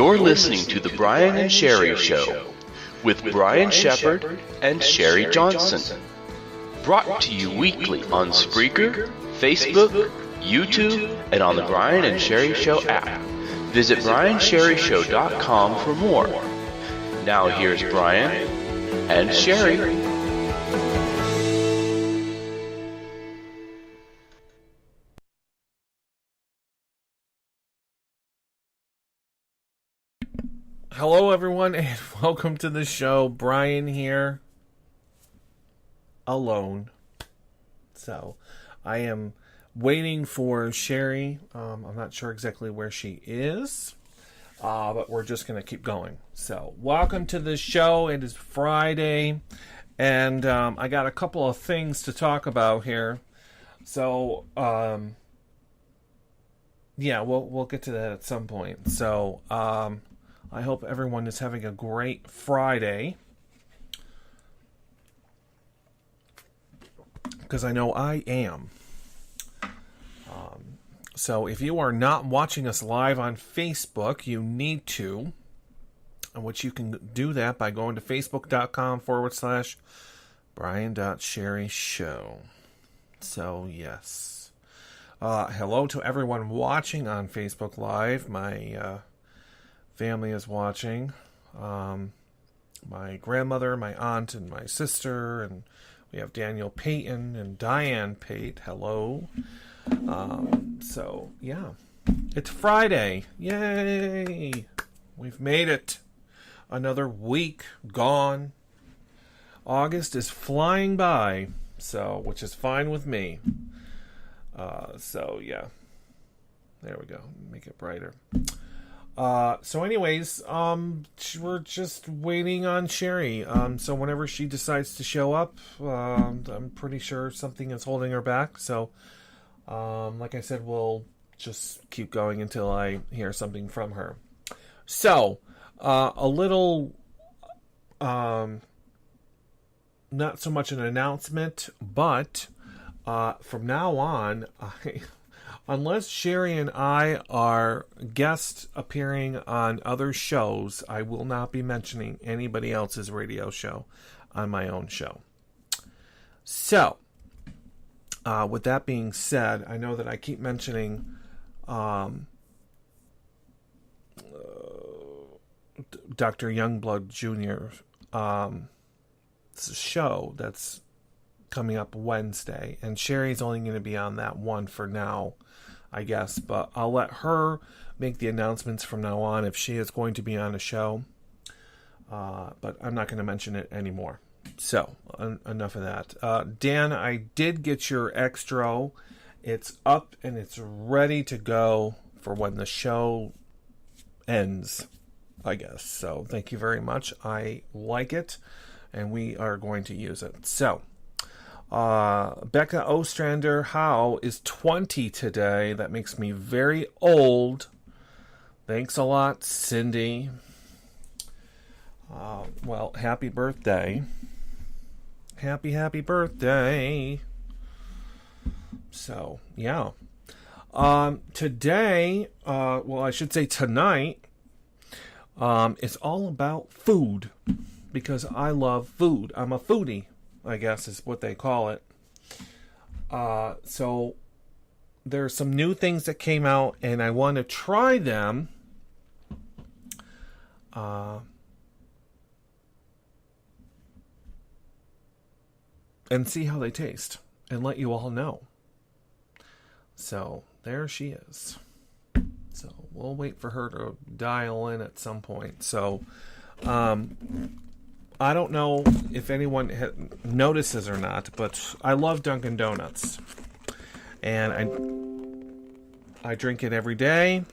You're listening to The Brian and Sherrri Show with Brian Shepherd and Sherri Johnson. Brought to you weekly on Spreaker, Facebook, YouTube, and on the Brian and Sherrri Show app. Visit briansherrishow.com for more. Now here's Brian and Sherrri. Hello everyone and welcome to the show. Brian here, alone. So I am waiting for Sherrri. I'm not sure exactly where she is, but we're just going to keep going. So welcome to the show. It is Friday and I got a couple of things to talk about here. So yeah, we'll get to that at some point. So I hope everyone is having a great Friday, because I know I am. So if you are not watching us live on Facebook, you need to, which you can do that by going to facebook.com/Brian.Sherrri Show. So yes. Hello to everyone watching on Facebook Live. My family is watching. My grandmother, my aunt, and my sister, and we have Daniel Payton and Diane Pate. Hello. So yeah, it's Friday. Yay! We've made it. Another week gone. August is flying by, so which is fine with me. So yeah, there we go. Make it brighter. So anyways, we're just waiting on Sherrri. So whenever she decides to show up, I'm pretty sure something is holding her back. So, like I said, we'll just keep going until I hear something from her. So, a little, not so much an announcement, but, from now on, unless Sherrri and I are guests appearing on other shows, I will not be mentioning anybody else's radio show on my own show. So, with that being said, I know that I keep mentioning Dr. Youngblood Jr.'s show that's coming up Wednesday, and Sherri's only going to be on that one for now, I guess, but I'll let her make the announcements from now on if she is going to be on a show, but I'm not going to mention it anymore. So, enough of that. Dan, I did get your extra. It's up and it's ready to go for when the show ends, I guess. So, thank you very much. I like it, and we are going to use it. So, Becca Ostrander Howe is 20 today. That makes me very old. Thanks a lot, Cindy. Well, happy birthday. Happy birthday. So, yeah. Today, well, I should say tonight, it's all about food. Because I love food. I'm a foodie, I guess is what they call it. So there's some new things that came out, and I want to try them. And see how they taste, and let you all know. So there she is. So we'll wait for her to dial in at some point. So, I don't know if anyone notices or not, but I love Dunkin' Donuts. And I drink it every day.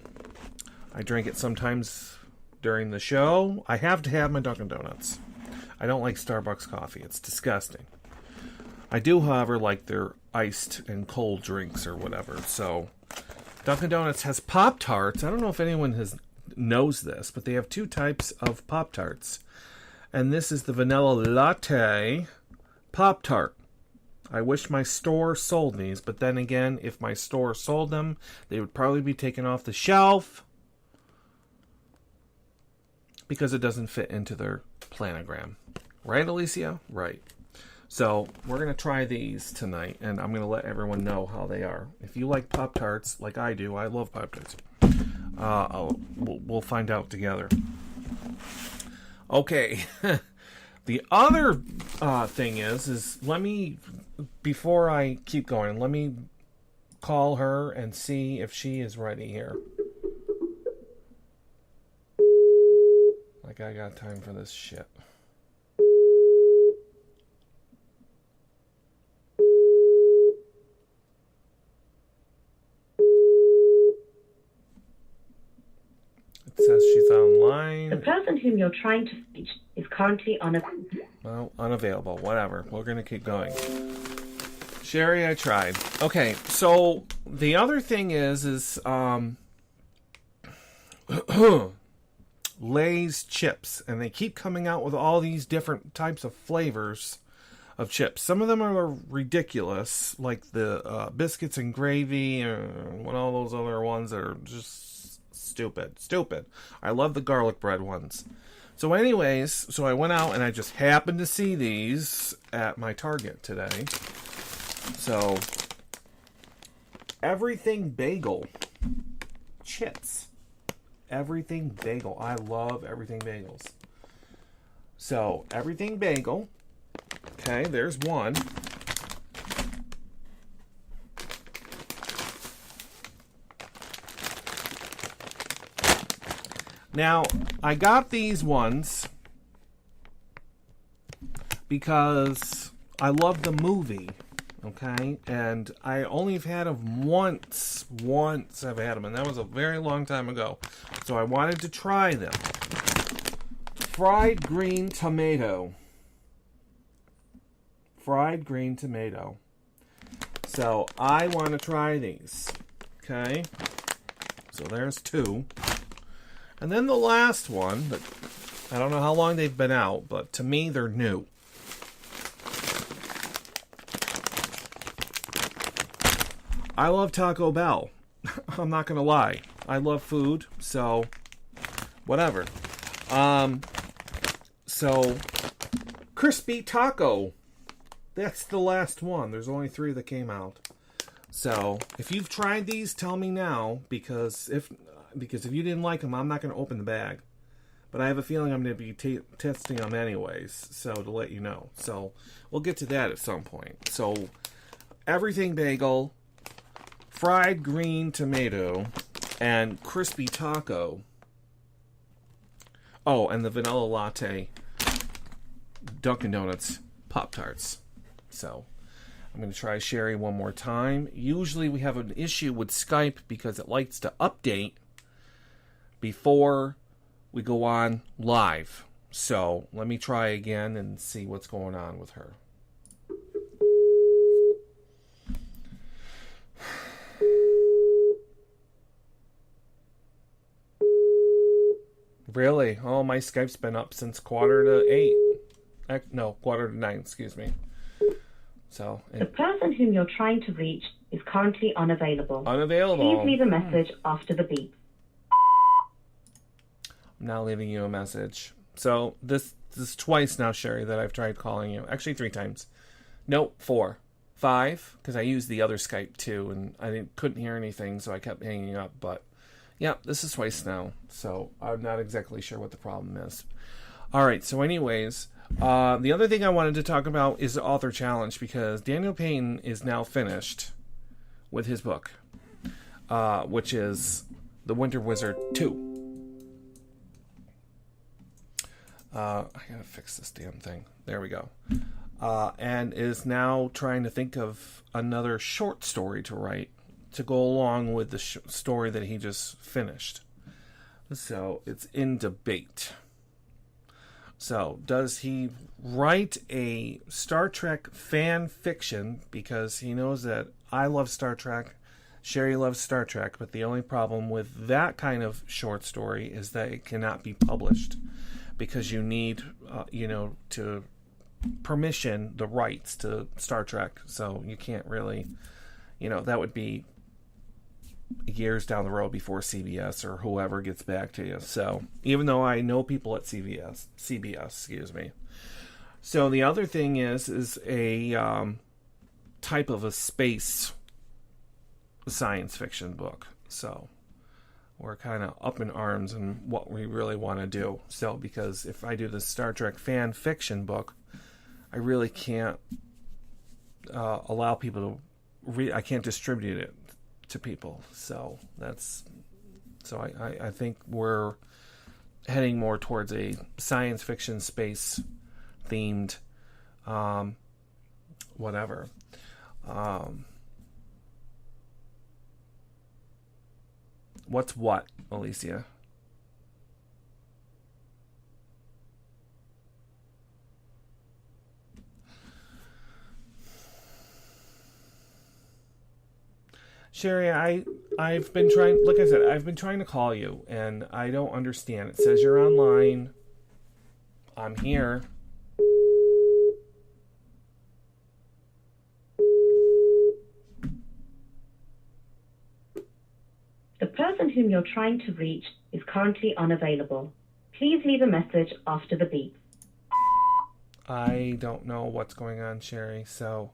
I drink it sometimes during the show. I have to have my Dunkin' Donuts. I don't like Starbucks coffee. It's disgusting. I do, however, like their iced and cold drinks or whatever. So Dunkin' Donuts has Pop-Tarts. I don't know if anyone knows this, but they have two types of Pop-Tarts. And this is the vanilla latte Pop-Tart. I wish my store sold these, but then again, if my store sold them, they would probably be taken off the shelf. because it doesn't fit into their planogram. Right, Alicia? Right. So we're going to try these tonight, and I'm going to let everyone know how they are. If you like Pop-Tarts, like I do, I love Pop-Tarts. We'll find out together. Okay. The other thing is let me, before I keep going, let me call her and see if she is ready here. Like I got time for this shit. It says she's online. The person whom you're trying to reach is currently unavailable. Whatever. We're going to keep going. Sherry, I tried. Okay, so the other thing is Lay's chips, and they keep coming out with all these different types of flavors of chips. Some of them are ridiculous, like the biscuits and gravy, and all those other ones that are just stupid. I love the garlic bread ones. So anyways, I went out and I just happened to see these at my Target today. So, everything bagel chips. Everything bagel. I love everything bagels. So, everything bagel. Okay, there's one. Now, I got these ones because I love the movie. Okay, and I only have had them once I've had them, and that was a very long time ago. So I wanted to try them. Fried green tomato. So I want to try these. Okay, so there's two. And then the last one, that I don't know how long they've been out, but to me they're new. I love Taco Bell. I'm not going to lie. I love food, so whatever. So crispy taco. That's the last one. There's only 3 that came out. So if you've tried these, tell me now, because if you didn't like them, I'm not going to open the bag. But I have a feeling I'm going to be testing them anyways, so to let you know. So we'll get to that at some point. So everything bagel, fried green tomato, and crispy taco. Oh, and the vanilla latte Dunkin' Donuts Pop-Tarts. So I'm going to try Sherry one more time. Usually we have an issue with Skype because it likes to update before we go on live. So let me try again and see what's going on with her. Really? Oh, my Skype's been up since 8:45. No, 8:45, excuse me. So the person whom you're trying to reach is currently unavailable. Unavailable. Please leave a message after the beep. I'm now leaving you a message. So this is twice now, Sherry, that I've tried calling you. Actually, 3 times. Nope, 4. 5, because I used the other Skype too, and I couldn't hear anything, so I kept hanging up. But yeah, this is twice now, so I'm not exactly sure what the problem is. All right, so anyways, the other thing I wanted to talk about is the author challenge, because Daniel Payne is now finished with his book, which is The Winter Wizard 2. I gotta fix this damn thing. There we go. And is now trying to think of another short story to write to go along with the story that he just finished. So it's in debate. So does he write a Star Trek fan fiction, because he knows that I love Star Trek, Sherry loves Star Trek, but the only problem with that kind of short story is that it cannot be published because you need to permission the rights to Star Trek. So you can't really, that would be years down the road before CBS or whoever gets back to you. So even though I know people at CBS, excuse me. So the other thing is a type of a space science fiction book. So we're kind of up in arms in what we really want to do. So because if I do the Star Trek fan fiction book, I really can't allow people to I can't distribute it to people. So I think we're heading more towards a science fiction space themed whatever. What's what, Alicia? Sherry, I've been trying, like I said, I've been trying to call you, and I don't understand. It says you're online. I'm here. The person whom you're trying to reach is currently unavailable. Please leave a message after the beep. I don't know what's going on, Sherry, so...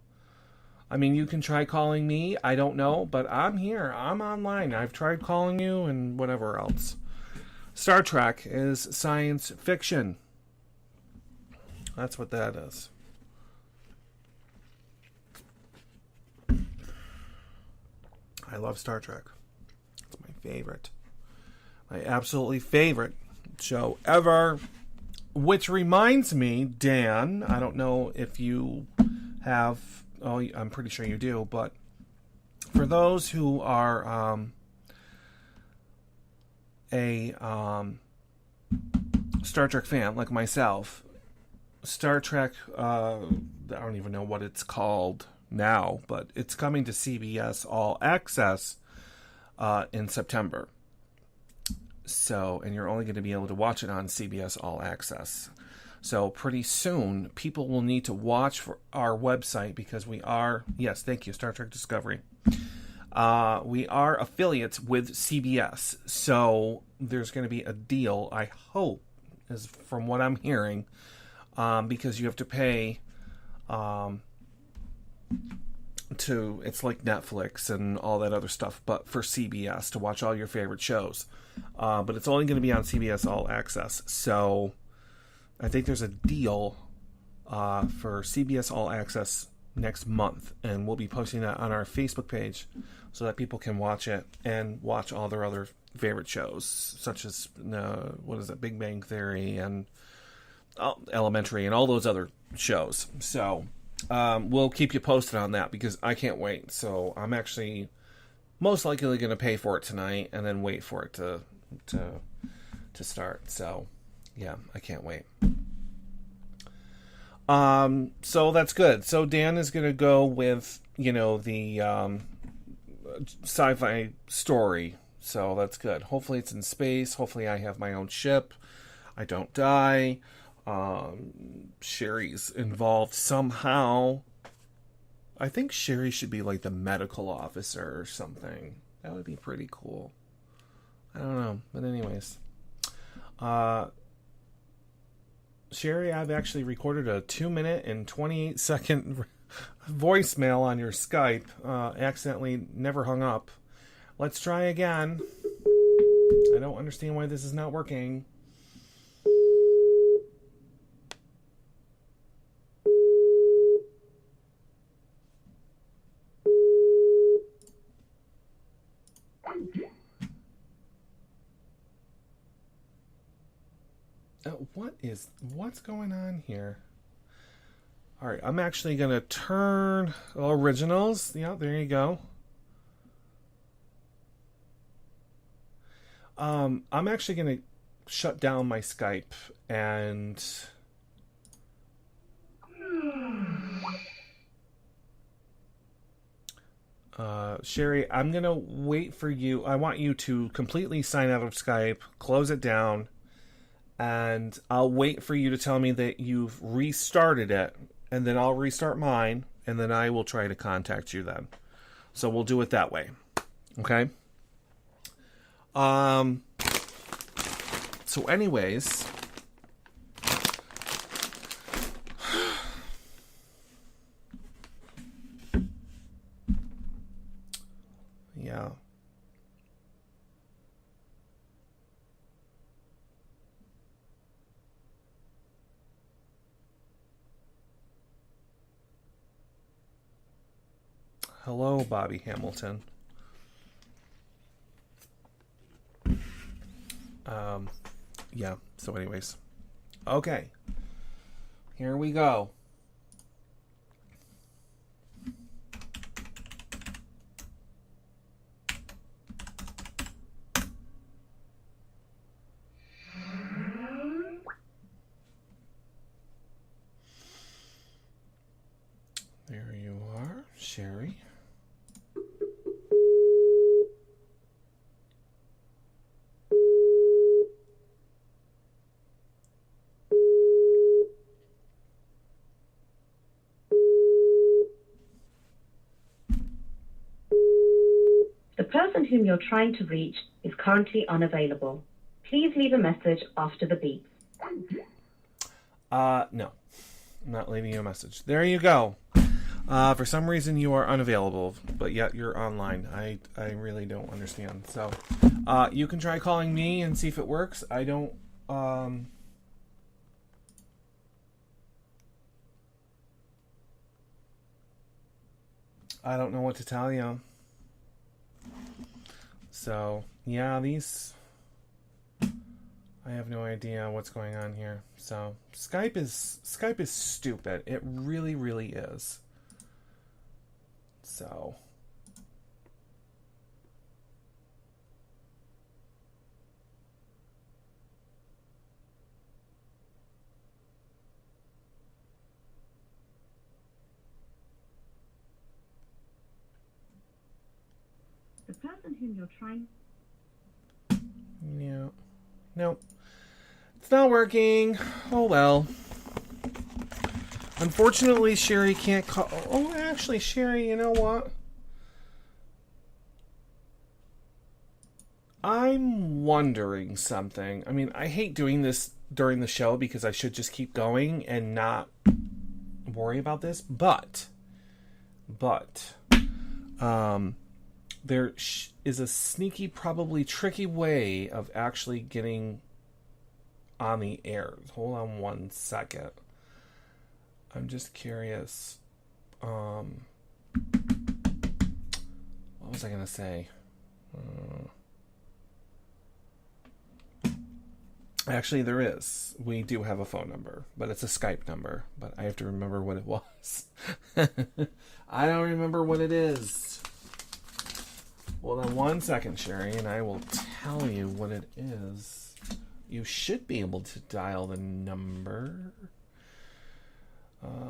I mean, you can try calling me. I don't know, but I'm here. I'm online. I've tried calling you and whatever else. Star Trek is science fiction. That's what that is. I love Star Trek. It's my favorite. My absolutely favorite show ever. Which reminds me, Dan, I don't know if you have... Oh, I'm pretty sure you do, but for those who are a Star Trek fan like myself, Star Trek, I don't even know what it's called now, but it's coming to CBS All Access in September. So, and you're only going to be able to watch it on CBS All Access. So pretty soon, people will need to watch for our website because we are, yes, thank you, Star Trek Discovery. We are affiliates with CBS. So there's going to be a deal, I hope, is from what I'm hearing, because you have to pay it's like Netflix and all that other stuff, but for CBS to watch all your favorite shows. But it's only going to be on CBS All Access. So... I think there's a deal for CBS All Access next month, and we'll be posting that on our Facebook page so that people can watch it and watch all their other favorite shows, such as, Big Bang Theory and Elementary and all those other shows. So we'll keep you posted on that because I can't wait. So I'm actually most likely going to pay for it tonight and then wait for it to start. So... yeah, I can't wait. So that's good. So Dan is going to go with, the sci-fi story. So that's good. Hopefully it's in space. Hopefully I have my own ship. I don't die. Sherry's involved somehow. I think Sherry should be like the medical officer or something. That would be pretty cool. I don't know. But anyways. Sherry, I've actually recorded a 2-minute and 28-second voicemail on your Skype. Accidentally never hung up. Let's try again. I don't understand why this is not working. What's going on here? All right, I'm actually going to turn originals. Yeah, there you go. I'm actually going to shut down my Skype and Sherry, I'm going to wait for you. I want you to completely sign out of Skype, close it down, and I'll wait for you to tell me that you've restarted it, and then I'll restart mine, and then I will try to contact you then. So we'll do it that way. Okay? So anyways, yeah. Hello, Bobby Hamilton. Yeah, so anyways. Okay. Here we go. There you are, Sherry. The person whom you're trying to reach is currently unavailable. Please leave a message after the beep. No. I'm not leaving you a message. There you go. For some reason you are unavailable, but yet you're online. I really don't understand. So, you can try calling me and see if it works. I don't, I don't know what to tell you. So, yeah, I have no idea what's going on here. So, Skype is stupid. It really, really is. So, The person whom you're trying... yeah. Nope. It's not working. Oh well. Unfortunately, Sherry can't call... Oh, actually, Sherry, you know what? I'm wondering something. I mean, I hate doing this during the show because I should just keep going and not worry about this. But, there is a sneaky, probably tricky way of actually getting on the air. Hold on one second. I'm just curious. What was I going to say? Actually, there is. We do have a phone number, but it's a Skype number. But I have to remember what it was. I don't remember what it is. Hold on one second, Sherry, and I will tell you what it is. You should be able to dial the number.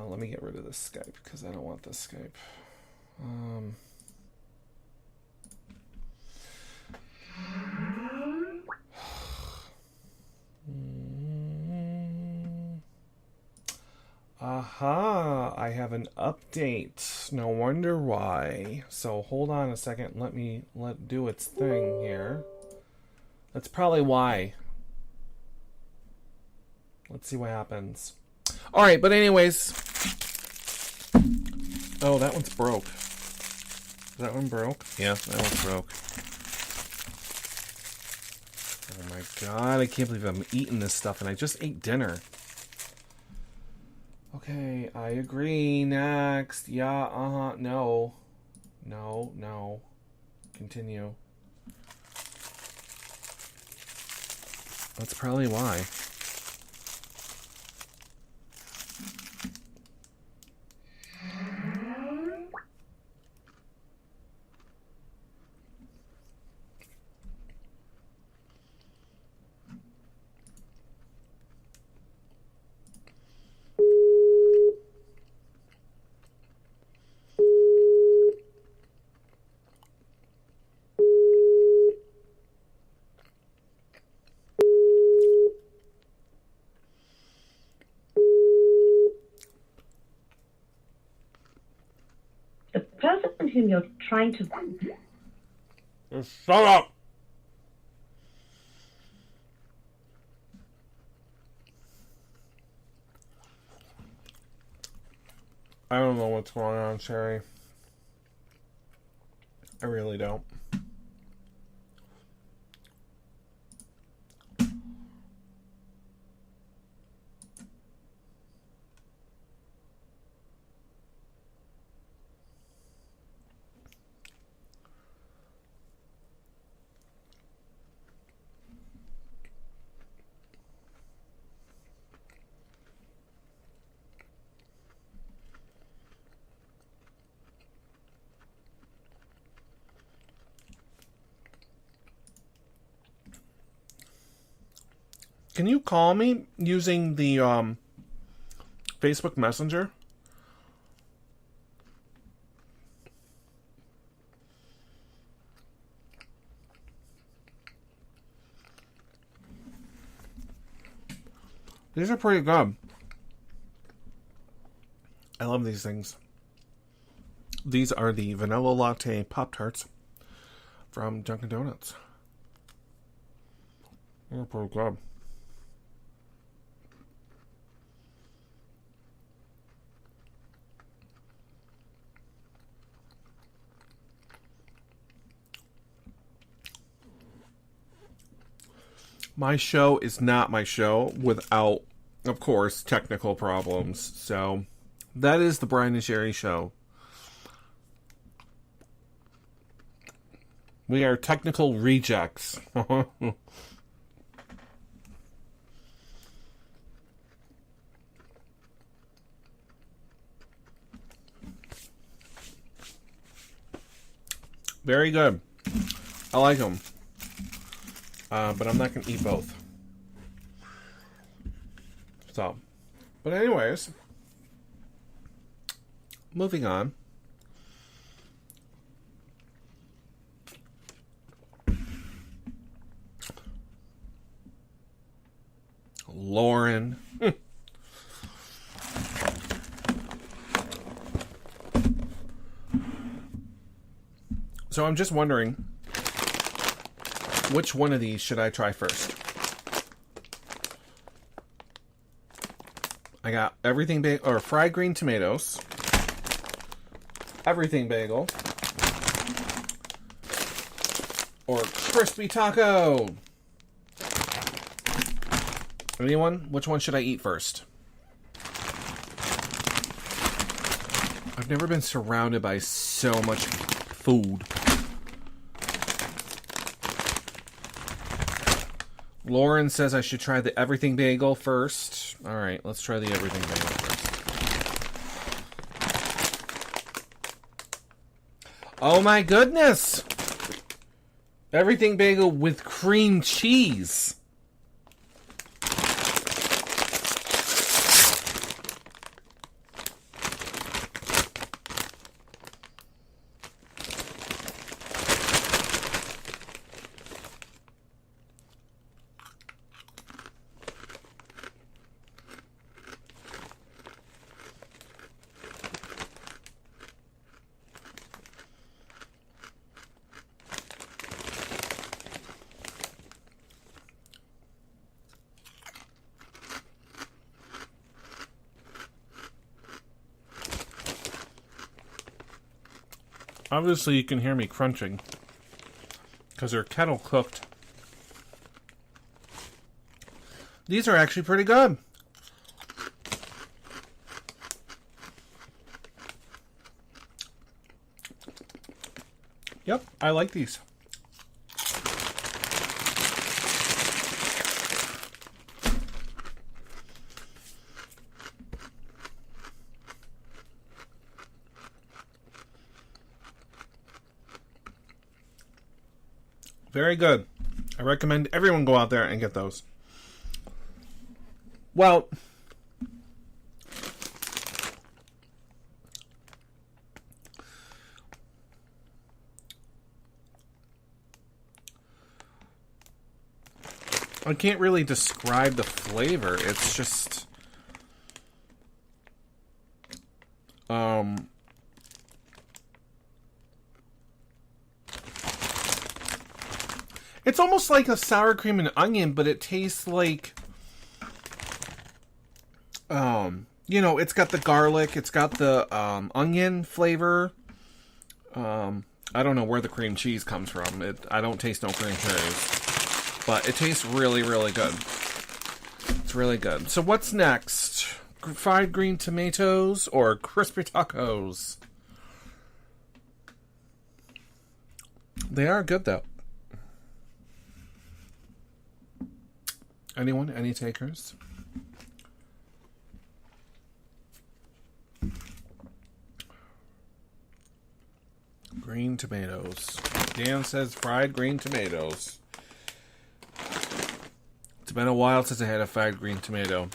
Let me get rid of this Skype because I don't want this Skype. Aha, I have an update. No wonder why. So hold on a second. Let it do its thing here. That's probably why. Let's see what happens. Alright, but anyways. Oh, that one's broke. Is that one broke? Yeah, that one's broke. Oh my god, I can't believe I'm eating this stuff and I just ate dinner. Okay, I agree. Next. Yeah, no. No. Continue. That's probably why. Whom you're trying to... Shut up! I don't know what's going on, Sherry. I really don't. Can you call me using the Facebook Messenger? These are pretty good. I love these things. These are the Vanilla Latte Pop-Tarts from Dunkin' Donuts. They're pretty good. My show is not my show without, of course, technical problems. So, that is the Brian and Sherrri Show. We are technical rejects. Very good. I like them. But I'm not going to eat both. So, but anyways, moving on. Lauren. So I'm just wondering, which one of these should I try first? I got everything bagel, or fried green tomatoes, everything bagel, or crispy taco. Anyone? Which one should I eat first? I've never been surrounded by so much food. Lauren says I should try the everything bagel first. All right, let's try the everything bagel first. Oh my goodness! Everything bagel with cream cheese. Obviously, you can hear me crunching because they're kettle cooked. These are actually pretty good. Yep, I like these. Very good. I recommend everyone go out there and get those. Well, I can't really describe the flavor. It's just it's almost like a sour cream and onion, but it tastes like You know, it's got the garlic, it's got the onion flavor. I don't know where the cream cheese comes from. I don't taste no cream cheese. But it tastes really, really good. It's really good. So what's next? Fried green tomatoes or crispy tacos? They are good, though. Anyone? Any takers? Green tomatoes. Dan says fried green tomatoes. It's been a while since I had a fried green tomato.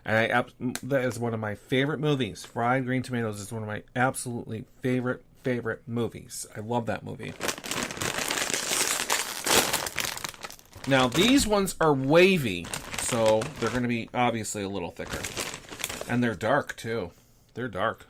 And that is one of my favorite movies. Fried green tomatoes is one of my absolutely favorite movies. I love that movie. Now, these ones are wavy, so they're going to be obviously a little thicker. And they're dark, too. They're dark.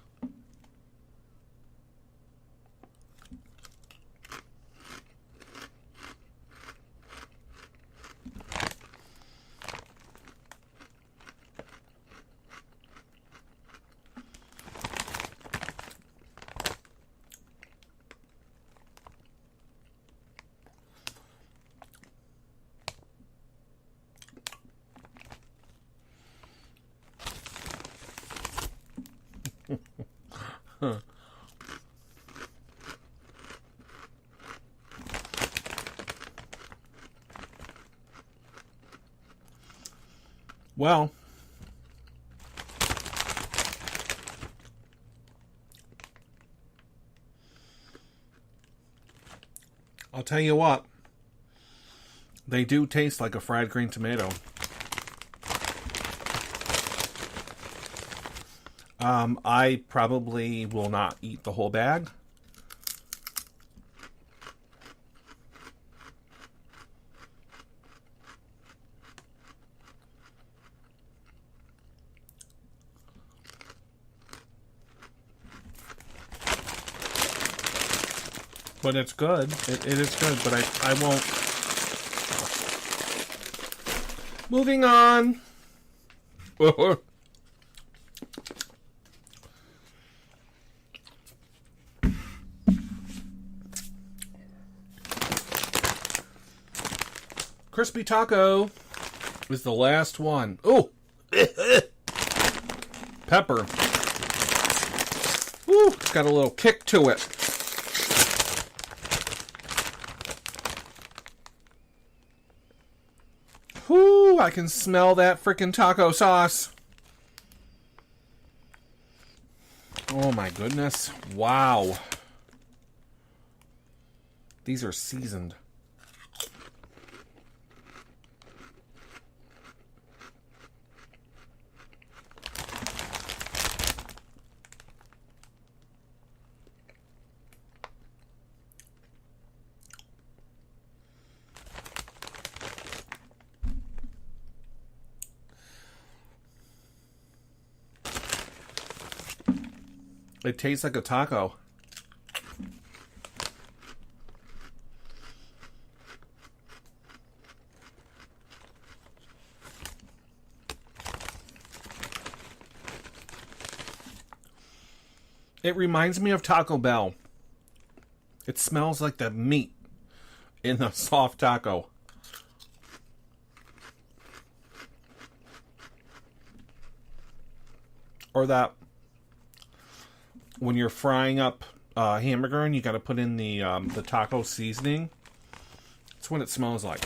Huh. Well, I'll tell you what, they do taste like a fried green tomato. I probably will not eat the whole bag. But it's good. It is good, but I won't. Moving on. Crispy taco is the last one. Oh, pepper. Ooh, it's got a little kick to it. Ooh, I can smell that freaking taco sauce. Oh my goodness. Wow. These are seasoned. It tastes like a taco. It reminds me of Taco Bell. It smells like the meat in the soft taco. Or that when you're frying up hamburger and you got to put in the taco seasoning. That's what it smells like.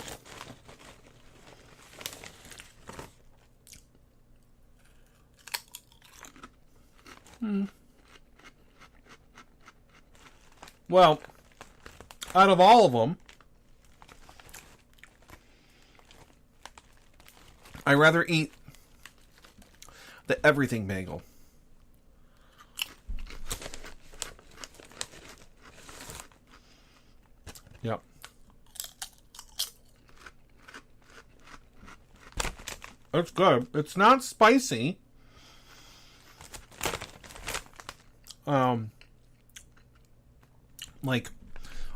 Well, out of all of them, I rather eat the everything bagel. Yep. It's good. It's not spicy. Like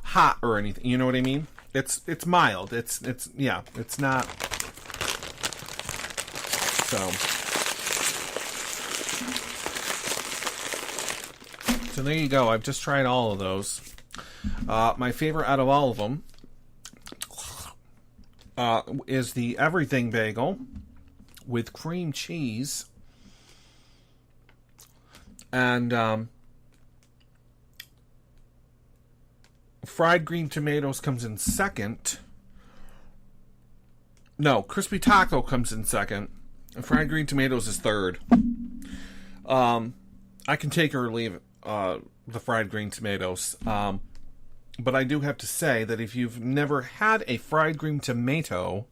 hot or anything. You know what I mean? It's mild. It's yeah, it's not. So So there you go. I've just tried all of those. My favorite out of all of them is the everything bagel with cream cheese. And fried green tomatoes comes in second. No, crispy taco comes in second. And fried green tomatoes is third. I can take or leave the fried green tomatoes. But I do have to say that if you've never had a fried green tomato,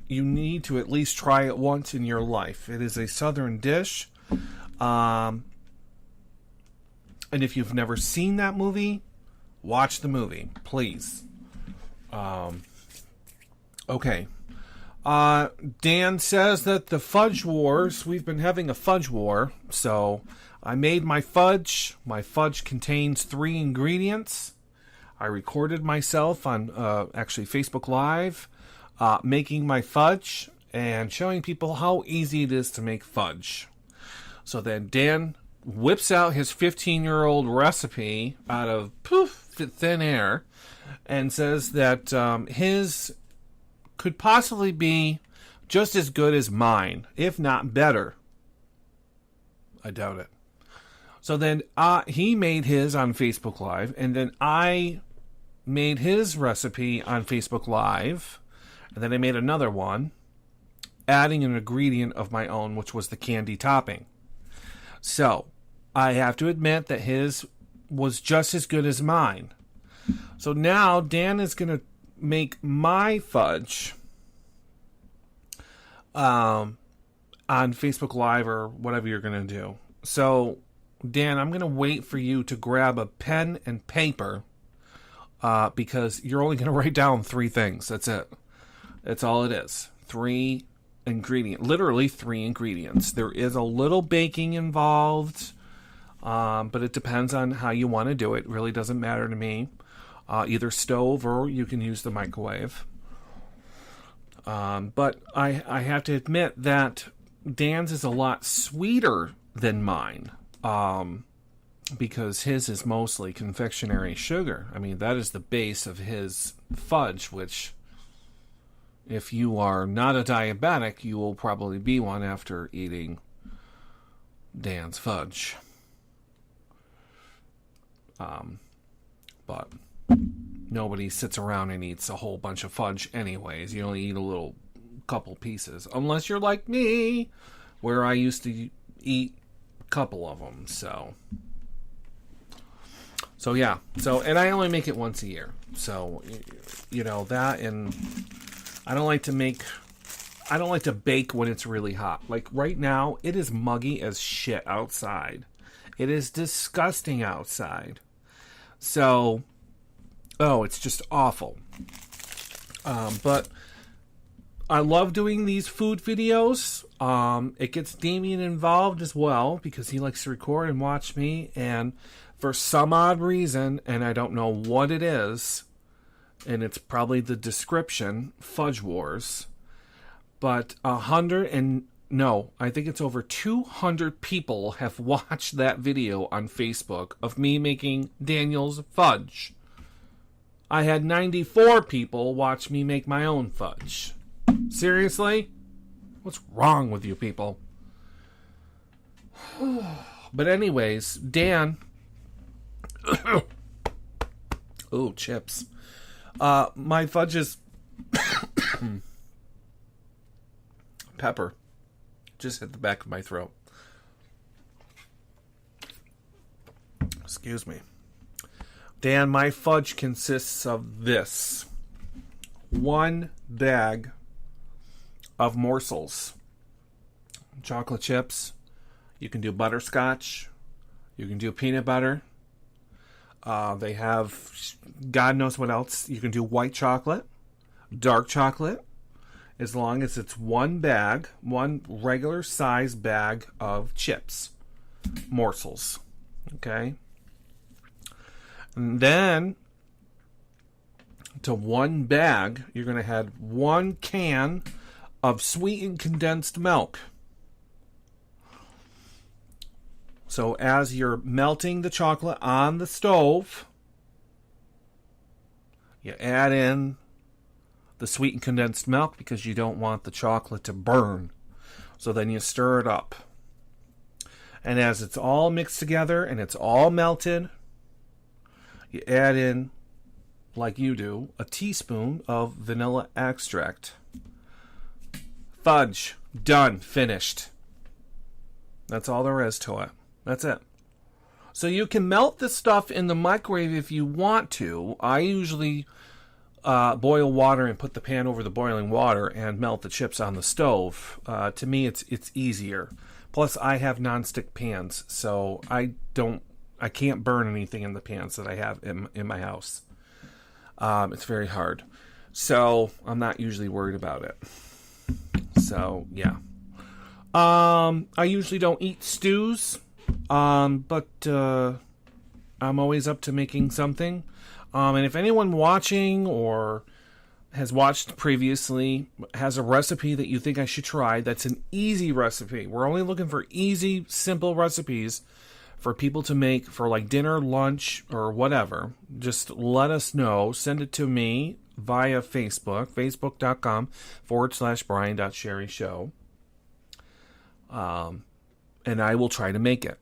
you need to at least try it once in your life. It is a southern dish. And if you've never seen that movie, watch the movie, please. Okay. Dan says that the fudge wars, we've been having a fudge war. So I made my fudge. My fudge contains 3 ingredients. I recorded myself on actually Facebook Live making my fudge and showing people how easy it is to make fudge. So then Dan whips out his 15-year-old recipe out of thin air and says that his could possibly be just as good as mine, if not better. I doubt it. So then he made his on Facebook Live, and then I made his recipe on Facebook Live, and then I made another one, adding an ingredient of my own, which was the candy topping. So I have to admit that his was just as good as mine. So now Dan is going to make my fudge on Facebook Live or whatever you're going to do. So, Dan, I'm going to wait for you to grab a pen and paper because you're only going to write down 3 things. That's it. That's all it is. 3 ingredients. Literally 3 ingredients. There is a little baking involved, but it depends on how you want to do it. It really doesn't matter to me. Either stove or you can use the microwave. But I have to admit that Dan's is a lot sweeter than mine. Because his is mostly confectionery sugar. I mean, that is the base of his fudge, which, if you are not a diabetic, you will probably be one after eating Dan's fudge. But nobody sits around and eats a whole bunch of fudge anyways. You only eat a couple pieces. Unless you're like me, where I used to eat a couple of them. So yeah. And I only make it once a year. So, that, and I don't like to bake when it's really hot. Like right now, it is muggy as shit outside. It is disgusting outside. So, it's just awful. But I love doing these food videos. It gets Damien involved as well because he likes to record and watch me. And for some odd reason, and I don't know what it is, and it's probably the description, Fudge Wars, but I think it's over 200 people have watched that video on Facebook of me making Daniel's fudge. I had 94 people watch me make my own fudge. Seriously? What's wrong with you people? But anyways, Dan... Ooh, chips. My fudge is... Pepper. Just hit the back of my throat. Excuse me. Dan, my fudge consists of this. 1 bag of morsels. Chocolate chips. You can do butterscotch. You can do peanut butter. They have God knows what else. You can do white chocolate, dark chocolate, as long as it's 1 bag, 1 regular size bag of chips, morsels. Okay? And then, to 1 bag, you're going to add 1 can of sweetened condensed milk. So as you're melting the chocolate on the stove, you add in the sweetened condensed milk because you don't want the chocolate to burn. So then you stir it up. And as it's all mixed together and it's all melted, you add in, like you do, a teaspoon of vanilla extract. Fudge. Done. Finished. That's all there is to it. That's it. So you can melt this stuff in the microwave if you want to. I usually boil water and put the pan over the boiling water and melt the chips on the stove. To me, it's easier. Plus, I have nonstick pans, so I can't burn anything in the pans that I have in my house. It's very hard. So I'm not usually worried about it. So, yeah. I usually don't eat stews, but I'm always up to making something. And if anyone watching or has watched previously has a recipe that you think I should try, that's an easy recipe. We're only looking for easy, simple recipes for people to make for like dinner, lunch, or whatever. Just let us know. Send it to me via Facebook, facebook.com/Brian.Sherrri Show. And I will try to make it.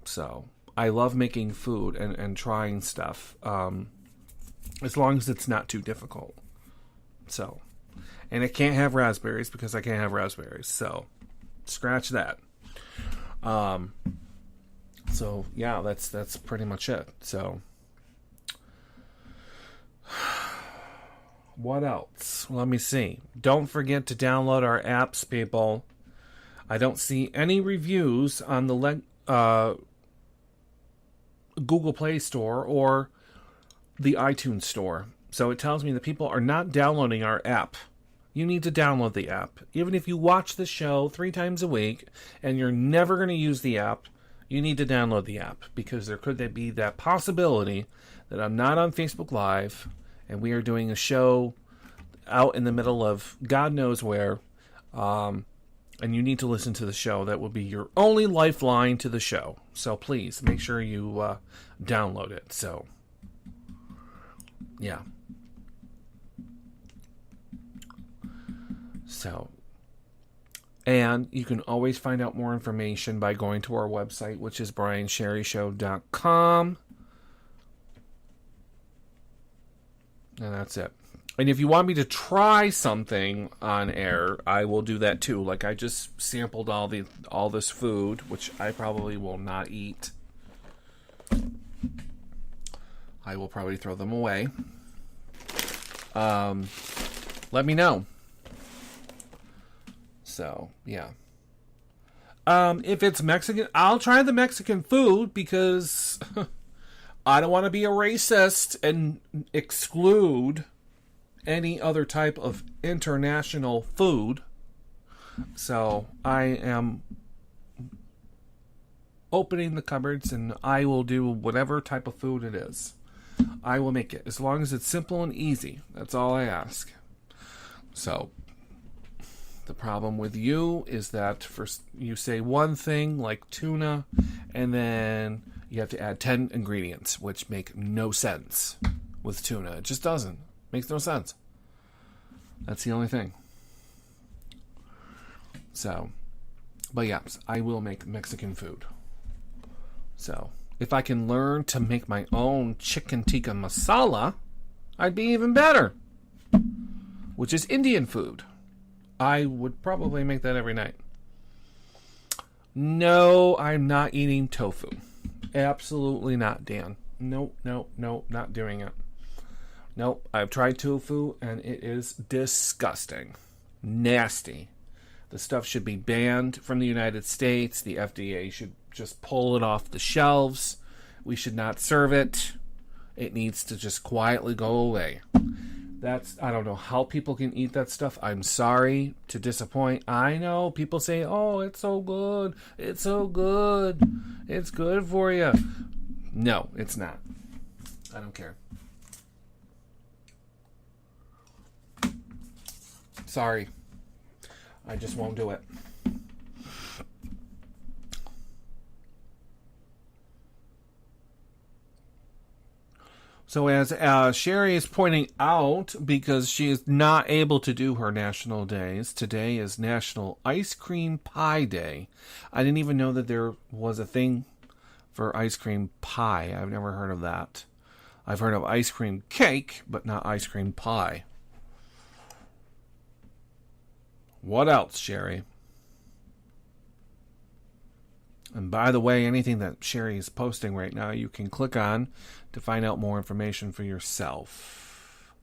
So I love making food and trying stuff. As long as it's not too difficult. So, and it can't have raspberries because I can't have raspberries. So, scratch that. So yeah, that's pretty much it. So, what else? Let me see. Don't forget to download our apps, people. I don't see any reviews on the Google Play Store or the iTunes Store. So it tells me that people are not downloading our app. You need to download the app. Even if you watch the show 3 times a week and you're never going to use the app, you need to download the app because there could be that possibility that I'm not on Facebook Live and we are doing a show out in the middle of God knows where, and you need to listen to the show. That will be your only lifeline to the show. So please make sure you download it. So, yeah. So, and you can always find out more information by going to our website, which is briansherrishow.com. And that's it. And if you want me to try something on air, I will do that too. Like I just sampled all this food, which I probably will not eat. I will probably throw them away. Let me know. So, yeah. If it's Mexican, I'll try the Mexican food because I don't want to be a racist and exclude any other type of international food. So, I am opening the cupboards and I will do whatever type of food it is. I will make it as long as it's simple and easy. That's all I ask. So, the problem with you is that first you say one thing like tuna and then you have to add 10 ingredients, which make no sense with tuna. It just doesn't. Makes no sense. That's the only thing. So, but yeah, I will make Mexican food. So, if I can learn to make my own chicken tikka masala, I'd be even better. Which is Indian food. I would probably make that every night. No, I'm not eating tofu. Absolutely not, Dan. Nope, not doing it. Nope, I've tried tofu and it is disgusting. Nasty. The stuff should be banned from the United States. The FDA should just pull it off the shelves. We should not serve it. It needs to just quietly go away. I don't know how people can eat that stuff. I'm sorry to disappoint. I know people say, oh, it's so good. It's so good. It's good for you. No, it's not. I don't care. Sorry. I just won't do it. So as Sherri is pointing out, because she is not able to do her national days, today is National Ice Cream Pie Day. I didn't even know that there was a thing for ice cream pie. I've never heard of that. I've heard of ice cream cake, but not ice cream pie. What else, Sherri? And by the way, anything that Sherri is posting right now, you can click on to find out more information for yourself.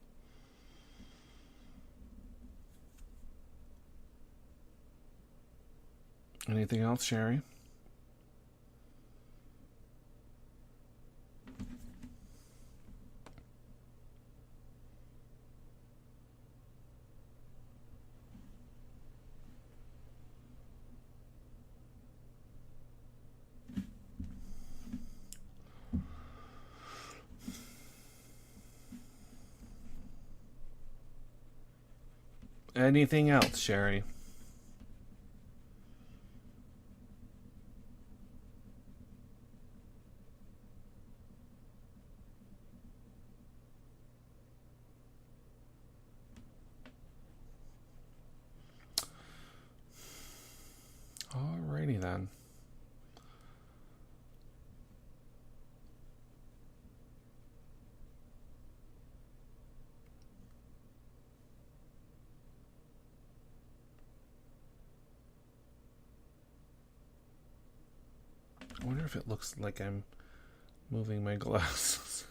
Anything else, Sherri? Anything else, Sherri? Alrighty then. I wonder if it looks like I'm moving my glasses.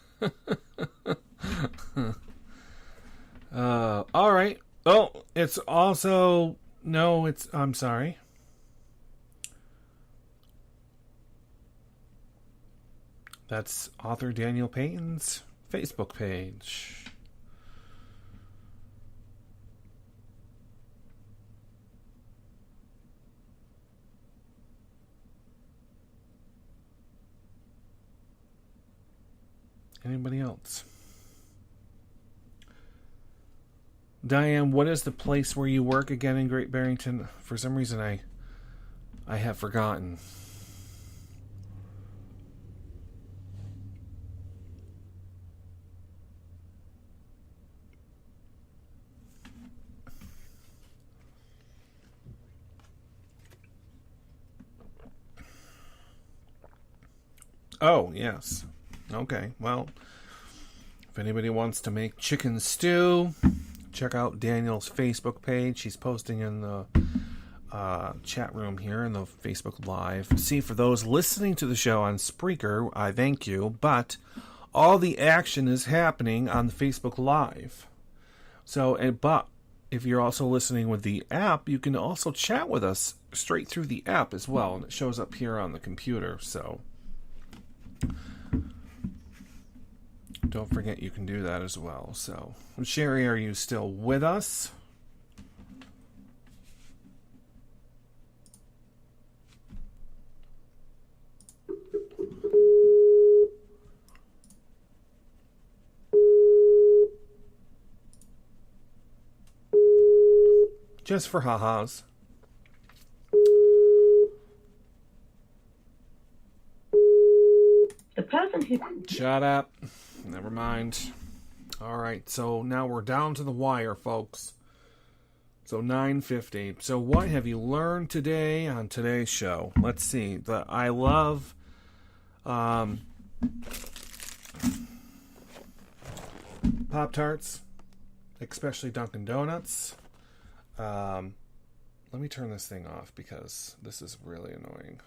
All right. Oh, it's also... No, it's... I'm sorry. That's author Daniel Payton's Facebook page. Anybody else? Diane, what is the place where you work again in Great Barrington? For some reason, I have forgotten. Oh, yes. Okay, well, if anybody wants to make chicken stew, check out Daniel's Facebook page. She's posting in the chat room here in the Facebook Live. See, for those listening to the show on Spreaker, I thank you, but all the action is happening on the Facebook Live. So, but if you're also listening with the app, you can also chat with us straight through the app as well, and it shows up here on the computer, so... Don't forget you can do that as well. So, Sherri, are you still with us? Just for ha-has. The person who... Shut up. Never mind. Alright, so now we're down to the wire, folks. So 9:50. So what have you learned today on today's show? Let's see. I love Pop-Tarts, especially Dunkin' Donuts. Let me turn this thing off because this is really annoying.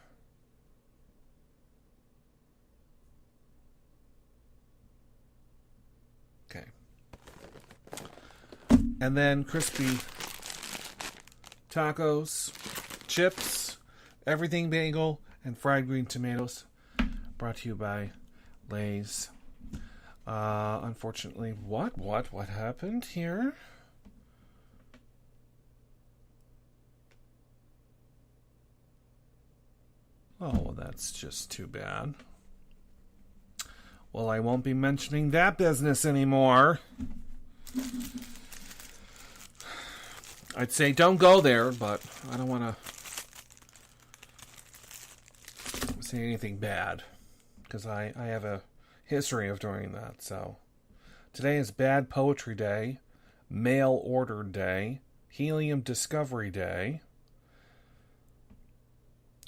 Okay. And then crispy tacos, chips, everything bagel, and fried green tomatoes. Brought to you by Lay's. Unfortunately, what happened here? Oh, well, that's just too bad. Well, I won't be mentioning that business anymore. I'd say don't go there, but I don't want to say anything bad. Because I have a history of doing that. So today is Bad Poetry Day, Mail Order Day, Helium Discovery Day,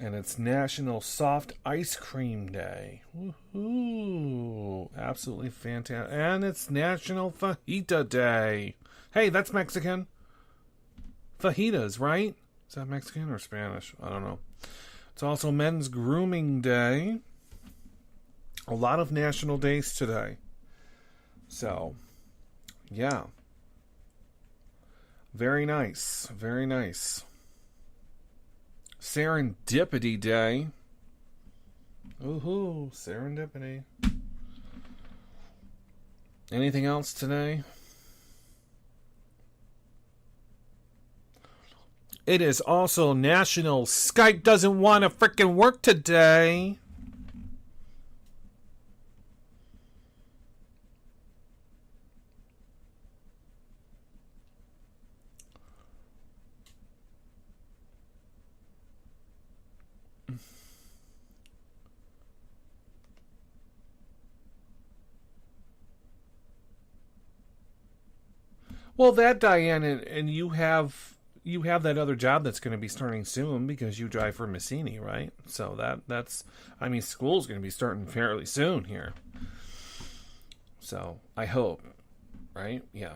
and it's National Soft Ice Cream Day. Woohoo! Absolutely fantastic. And it's National Fajita Day. Hey, that's Mexican. Fajitas, right? Is that Mexican or Spanish? I don't know. It's also Men's Grooming Day. A lot of national days today. So, yeah. Very nice. Very nice. Serendipity Day. Ooh, serendipity. Anything else today? It is also National Skype Doesn't Want to Frickin' Work Today. Well, that, Diane, and you have that other job that's going to be starting soon because you drive for Messini, right? So that's I mean, school's going to be starting fairly soon here. So I hope, right? Yeah.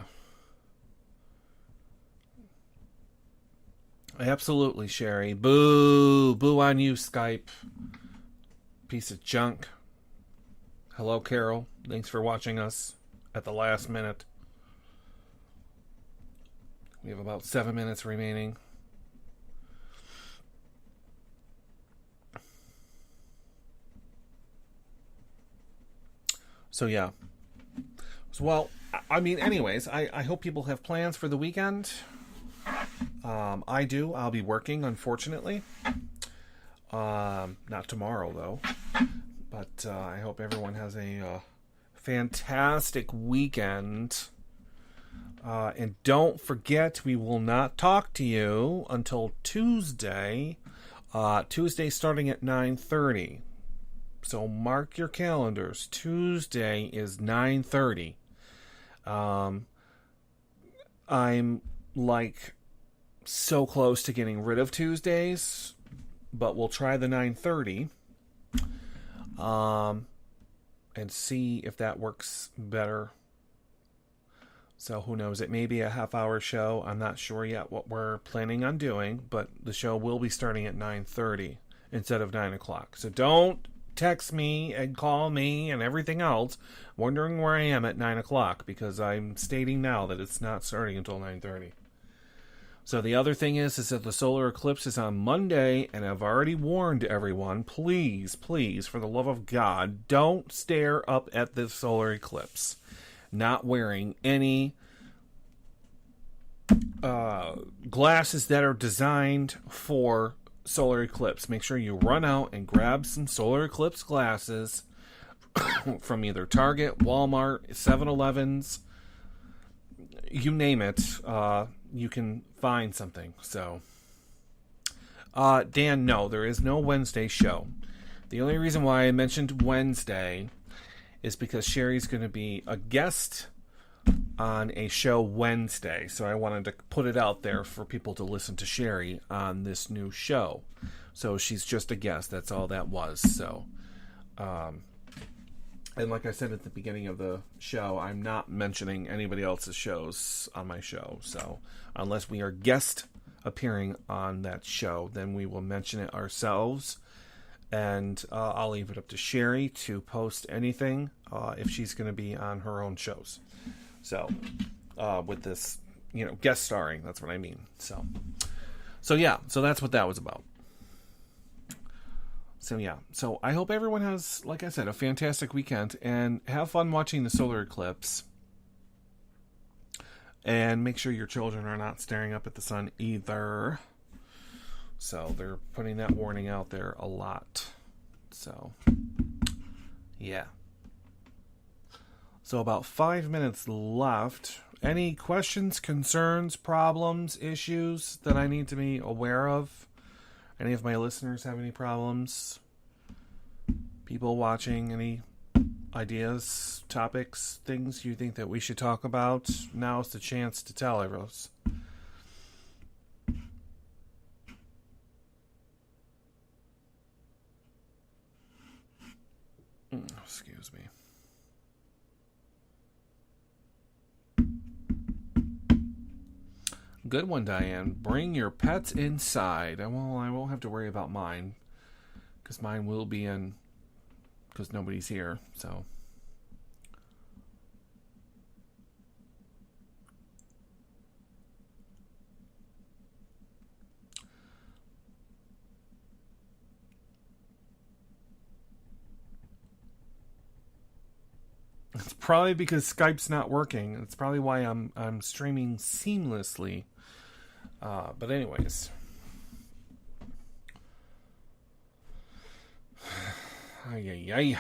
Absolutely, Sherry. Boo! Boo on you, Skype. Piece of junk. Hello, Carol. Thanks for watching us at the last minute. We have about 7 minutes remaining. So, yeah. Well, I mean, anyways, I hope people have plans for the weekend. I do. I'll be working, unfortunately. Not tomorrow, though. But I hope everyone has a fantastic weekend. And don't forget, we will not talk to you until Tuesday. Tuesday starting at 9:30. So mark your calendars. Tuesday is 9:30. I'm like so close to getting rid of Tuesdays, but we'll try the 9:30. And see if that works better. So who knows? It may be a half-hour show. I'm not sure yet what we're planning on doing, but the show will be starting at 9:30 instead of 9 o'clock. So don't text me and call me and everything else wondering where I am at 9 o'clock, because I'm stating now that it's not starting until 9:30. So the other thing is that the solar eclipse is on Monday, and I've already warned everyone, please, for the love of God, don't stare up at the solar eclipse not wearing any glasses that are designed for solar eclipse. Make sure you run out and grab some solar eclipse glasses from either Target, Walmart, 7-Elevens, you name it. You can find something. So, Dan, no, there is no Wednesday show. The only reason why I mentioned Wednesday is because Sherry's going to be a guest on a show Wednesday. So I wanted to put it out there for people to listen to Sherry on this new show. So she's just a guest. That's all that was. So, and like I said at the beginning of the show, I'm not mentioning anybody else's shows on my show. So unless we are guest appearing on that show, then we will mention it ourselves. And I'll leave it up to Sherry to post anything if she's going to be on her own shows. So, with this, guest starring, that's what I mean. So yeah, so that's what that was about. So yeah, so I hope everyone has, like I said, a fantastic weekend, and have fun watching the solar eclipse. And make sure your children are not staring up at the sun either. So they're putting that warning out there a lot. So, yeah. So about 5 minutes left. Any questions, concerns, problems, issues that I need to be aware of? Any of my listeners have any problems? People watching, any ideas, topics, things you think that we should talk about, now's the chance to tell us. Excuse me. Good one, Diane. Bring your pets inside. I won't have to worry about mine, because mine will be in, because nobody's here, so. It's probably because Skype's not working. It's probably why I'm streaming seamlessly. But anyways. Ay, ay, ay.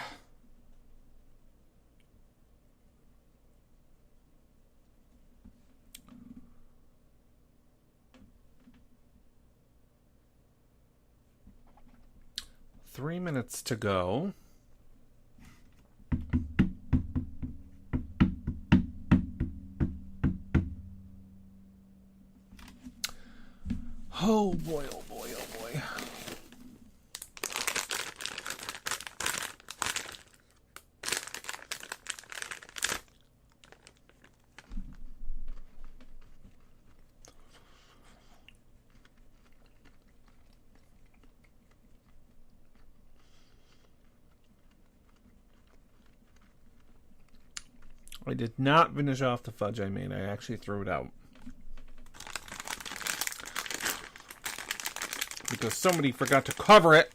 Three minutes to go. Oh boy, oh boy, oh boy. I did not finish off the fudge I made. I actually threw it out. Because somebody forgot to cover it.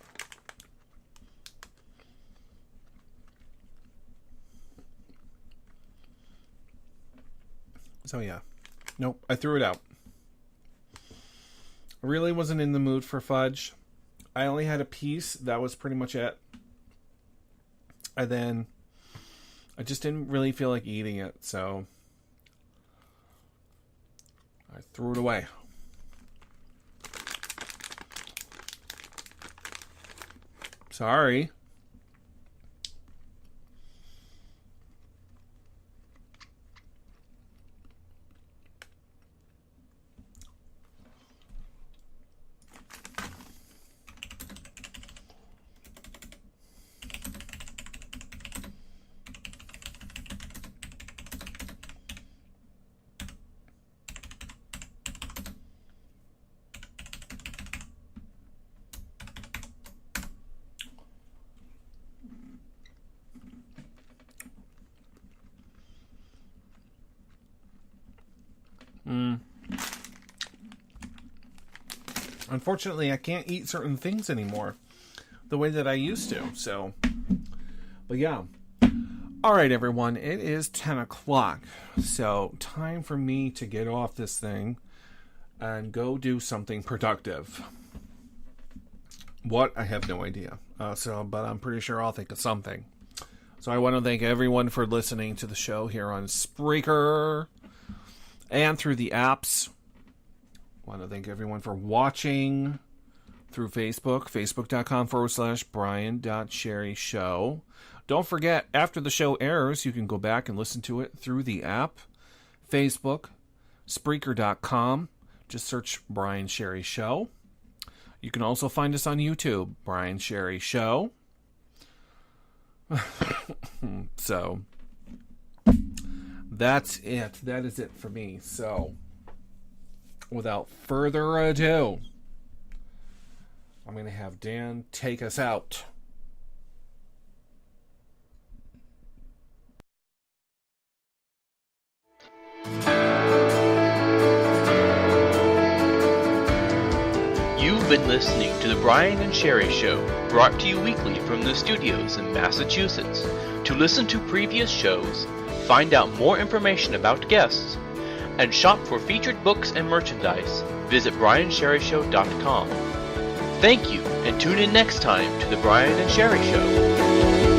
So yeah. Nope, I threw it out. I really wasn't in the mood for fudge. I only had a piece. That was pretty much it. And then I just didn't really feel like eating it, so I threw it away. Sorry. Unfortunately, I can't eat certain things anymore the way that I used to. So, but yeah. All right, everyone. It is 10 o'clock. So, time for me to get off this thing and go do something productive. What? I have no idea. But I'm pretty sure I'll think of something. So, I want to thank everyone for listening to the show here on Spreaker and through the apps. I want to thank everyone for watching through Facebook, facebook.com/Brian.Sherrri Show. Don't forget, after the show airs, you can go back and listen to it through the app, Facebook, Spreaker.com. Just search Brian Sherrri Show. You can also find us on YouTube, Brian Sherrri Show. So, that's it. That is it for me. So, without further ado, I'm going to have Dan take us out. You've been listening to the Brian and Sherrri Show, brought to you weekly from the studios in Massachusetts. To listen to previous shows, find out more information about guests, and shop for featured books and merchandise, visit briansherrishow.com. Thank you, and tune in next time to the Brian and Sherrri Show.